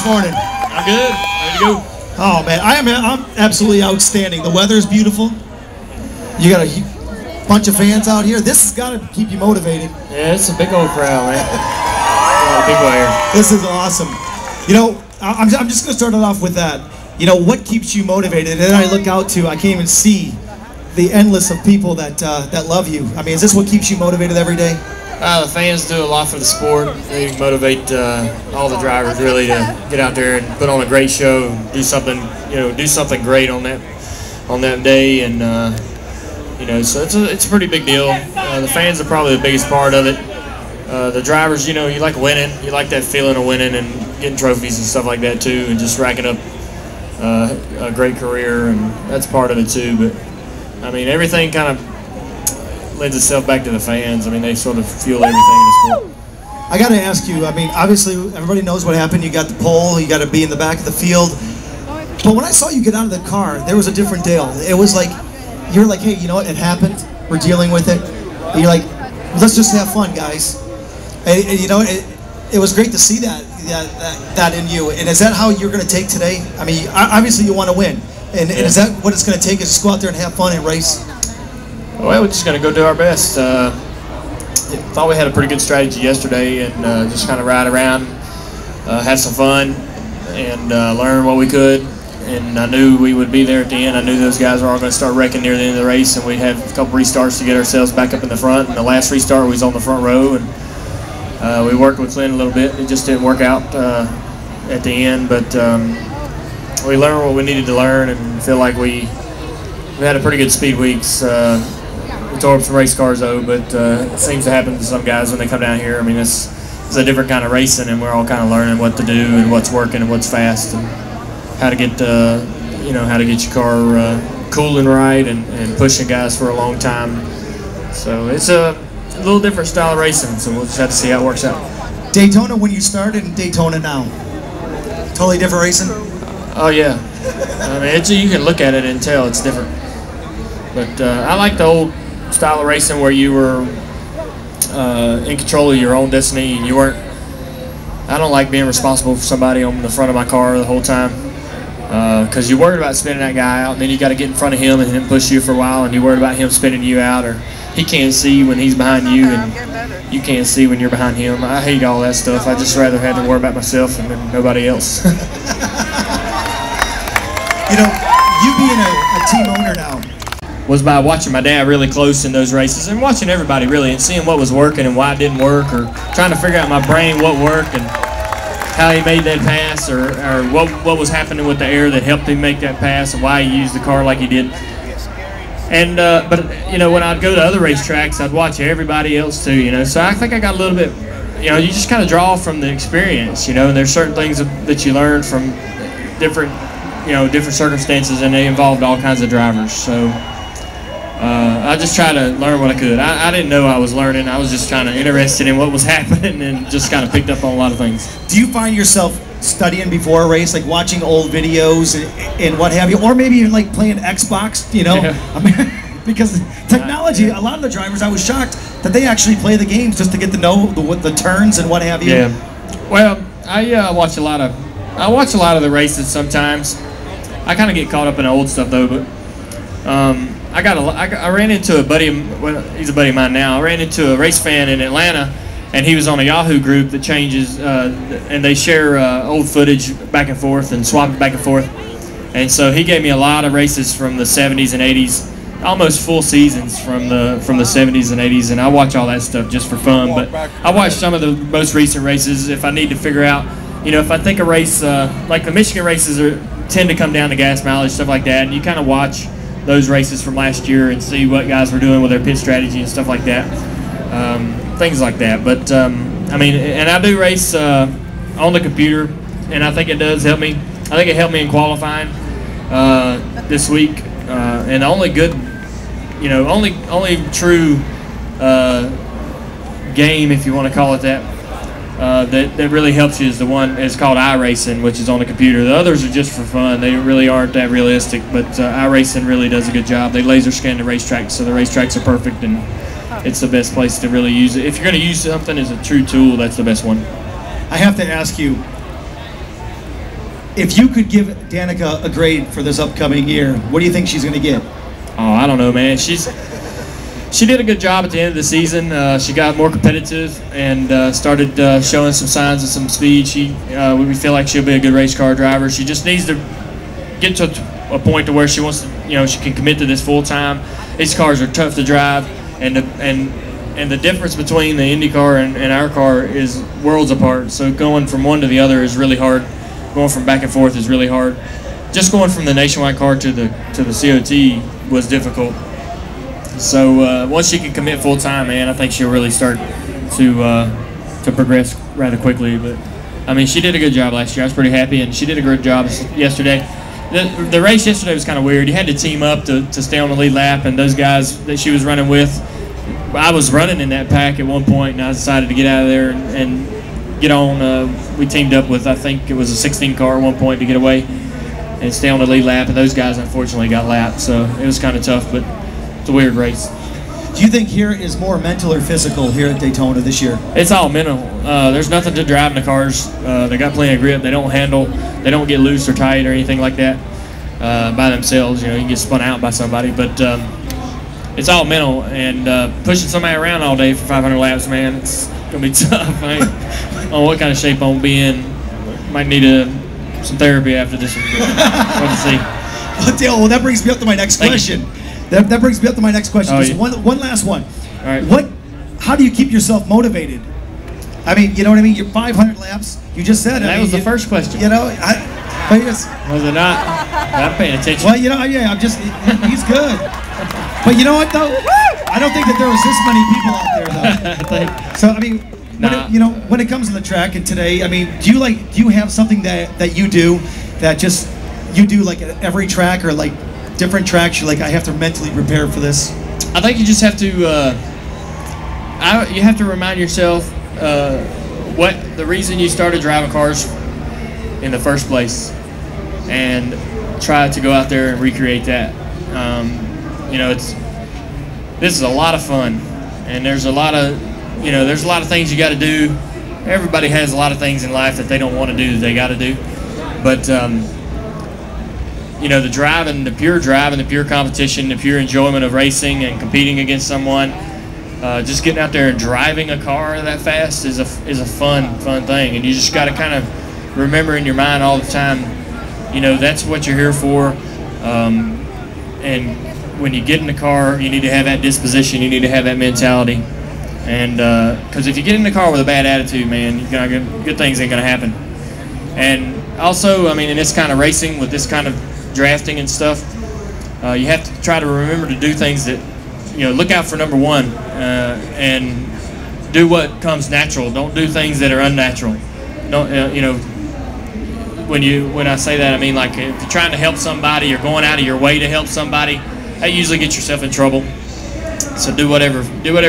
this morning? I'm good. Ready to go. Oh man, I'm absolutely outstanding. The weather's beautiful. You got a bunch of fans out here. This has got to keep you motivated. Yeah, it's a big old crowd, man. Big one here. This is awesome. You know, I'm just going to start it off with that. You know, what keeps you motivated? And then I look out to, I can't even see the endless of people that love you. I mean, is this what keeps you motivated every day? The fans do a lot for the sport. They motivate all the drivers really to get out there and put on a great show, and do something, do something great on that day, and so it's a pretty big deal. The fans are probably the biggest part of it. The drivers, you like winning. You like that feeling of winning and getting trophies and stuff like that too, and just racking up a great career, and that's part of it too. But I mean, everything kind of lends itself back to the fans. I mean, they sort of fuel everything in the sport. I got to ask you, I mean, obviously everybody knows what happened. You got the pole, you got to be in the back of the field. But when I saw you get out of the car, there was a different deal. It was like, you're like, hey, you know what, it happened. We're dealing with it. And you're like, let's just have fun, guys. And it was great to see that in you. And is that how you're going to take today? I mean, obviously you want to win. And is that what it's going to take, is just go out there and have fun and race? Well, we're just going to go do our best. Thought we had a pretty good strategy yesterday, and just kind of ride around, have some fun, and learn what we could. And I knew we would be there at the end. I knew those guys were all going to start wrecking near the end of the race, and we'd have a couple restarts to get ourselves back up in the front. And the last restart, we was on the front row, and we worked with Clint a little bit. It just didn't work out at the end, but we learned what we needed to learn, and feel like we had a pretty good Speedweeks. We tore up some race cars though, but it seems to happen to some guys when they come down here. I mean, it's a different kind of racing, and we're all kind of learning what to do and what's working and what's fast, and how to get how to get your car cooling right and pushing guys for a long time. So it's a little different style of racing. So we'll just have to see how it works out. Daytona when you started and Daytona now, totally different racing. Oh yeah, I mean you can look at it and tell it's different. But I like the old style of racing where you were in control of your own destiny, and you weren't. I don't like being responsible for somebody on the front of my car the whole time, because you're worried about spinning that guy out, and then you got to get in front of him and him push you for a while, and you're worried about him spinning you out, or he can't see when he's behind you, and you can't see when you're behind him. I hate all that stuff. I just rather have to worry about myself and then nobody else. You being a team owner now, was by watching my dad really close in those races, and watching everybody really, and seeing what was working and why it didn't work, or trying to figure out in my brain what worked and how he made that pass, or what was happening with the air that helped him make that pass, and why he used the car like he did. And but when I'd go to other racetracks, I'd watch everybody else too. So I think I got a little bit. You just kind of draw from the experience. And there's certain things that you learn from different circumstances, and they involved all kinds of drivers. So I just tried to learn what I could. I didn't know I was learning. I was just kind of interested in what was happening, and just kind of picked up on a lot of things. Do you find yourself studying before a race, like watching old videos and what have you, or maybe even like playing Xbox? Yeah. I mean, because technology, a lot of the drivers, I was shocked that they actually play the games just to get to know the turns and what have you. Yeah. Well, I watch a lot of the races sometimes. I kind of get caught up in the old stuff though, but I ran into a buddy. Well, he's a buddy of mine now. I ran into a race fan in Atlanta, and he was on a Yahoo group that changes, and they share old footage back and forth and swap it back and forth. And so he gave me a lot of races from the 70s and 80s, almost full seasons from the 70s and 80s, and I watch all that stuff just for fun. But I watch some of the most recent races if I need to figure out, if I think a race, like the Michigan races tend to come down to gas mileage, stuff like that, and you kind of watch those races from last year and see what guys were doing with their pit strategy and stuff like that, things like that. But I mean, and I do race on the computer, and I think it does help me. I think it helped me in qualifying this week, and the only good, only true game, if you want to call it that, that really helps you is the one is called iRacing, which is on the computer. The others are just for fun. They really aren't that realistic, but iRacing really does a good job. They laser scan the racetracks, so the racetracks are perfect, and it's the best place to really use it. If you're going to use something as a true tool, that's the best one. I have to ask you, if you could give Danica a grade for this upcoming year, what do you think she's going to get? Oh, I don't know, man. She did a good job at the end of the season. She got more competitive and started showing some signs of some speed. We feel like she'll be a good race car driver. She just needs to get to a point to where she wants to, she can commit to this full time. These cars are tough to drive, and the difference between the Indy car and our car is worlds apart. So going from one to the other is really hard. Going from back and forth is really hard. Just going from the Nationwide car to the COT was difficult. So once she can commit full time, man, I think she'll really start to progress rather quickly. But I mean, she did a good job last year. I was pretty happy, and she did a good job yesterday. The race yesterday was kind of weird. You had to team up to stay on the lead lap, and those guys that she was running with, I was running in that pack at one point, and I decided to get out of there and get on. We teamed up with, I think it was a 16 car at one point to get away and stay on the lead lap, and those guys unfortunately got lapped, so it was kind of tough, but it's a weird race. Do you think here is more mental or physical here at Daytona this year? It's all mental. There's nothing to driving the cars. They got plenty of grip. They don't handle. They don't get loose or tight or anything like that by themselves. You can get spun out by somebody, but it's all mental. And pushing somebody around all day for 500 laps, man, it's gonna be tough. I don't know what kind of shape I'm gonna be in. Might need some therapy after this one. We'll see. Well, Dale, that brings me up to my next question. That brings me up to my next question. Just one last one. All right. How do you keep yourself motivated? I mean, you know what I mean? You're 500 laps. You just said it. That was the first question. Was it not? I'm paying attention. Well, yeah, he's good. But you know what, though? I don't think that there was this many people out there, though. So, I mean, when it comes to the track and today, I mean, do you have something that you do that just you do like at every track or like different tracks? You're like, I have to mentally prepare for this. I think you just have to. You have to remind yourself what the reason you started driving cars in the first place, and try to go out there and recreate that. This is a lot of fun, and there's a lot of things you got to do. Everybody has a lot of things in life that they don't want to do that they got to do, but the driving, the pure competition, the pure enjoyment of racing and competing against someone, just getting out there and driving a car that fast is a fun thing, and you just got to kind of remember in your mind all the time, that's what you're here for, and when you get in the car, you need to have that disposition, you need to have that mentality, and because if you get in the car with a bad attitude, man, good things ain't gonna happen. And also, I mean, in this kind of racing with this kind of drafting and stuff, you have to try to remember to do things that, look out for number one, and do what comes natural. Don't do things that are unnatural. Don't, when I say that, I mean, like, if you're trying to help somebody, you're going out of your way to help somebody, that usually gets yourself in trouble. So do whatever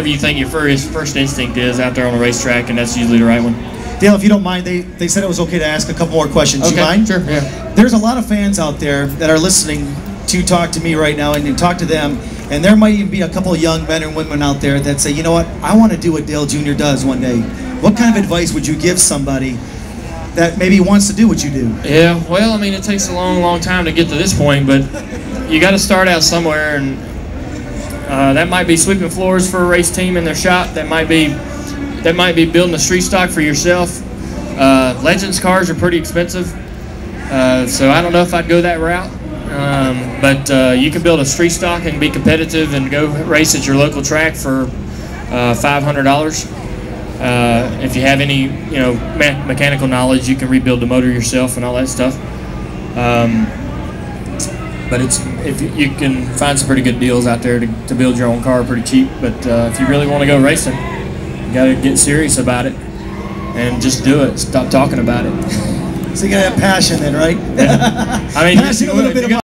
you think your first instinct is out there on the racetrack, and that's usually the right one. Dale, if you don't mind, they said it was okay to ask a couple more questions. Okay, you mind? Sure, yeah. There's a lot of fans out there that are listening to talk to me right now and you talk to them, and there might even be a couple of young men and women out there that say, you know what, I want to do what Dale Jr. does one day. What kind of advice would you give somebody that maybe wants to do what you do? Yeah, well, I mean, it takes a long time to get to this point, but you got to start out somewhere, and that might be sweeping floors for a race team in their shop. That might be building a street stock for yourself. Legends cars are pretty expensive, so I don't know if I'd go that route. But you can build a street stock and be competitive and go race at your local track for $500. If you have any, mechanical knowledge, you can rebuild the motor yourself and all that stuff. But if you can find some pretty good deals out there to build your own car pretty cheap. But if you really want to go racing, you got to get serious about it and just do it. Stop talking about it. So you got to have passion then, right? Yeah. I mean, passion a little bit about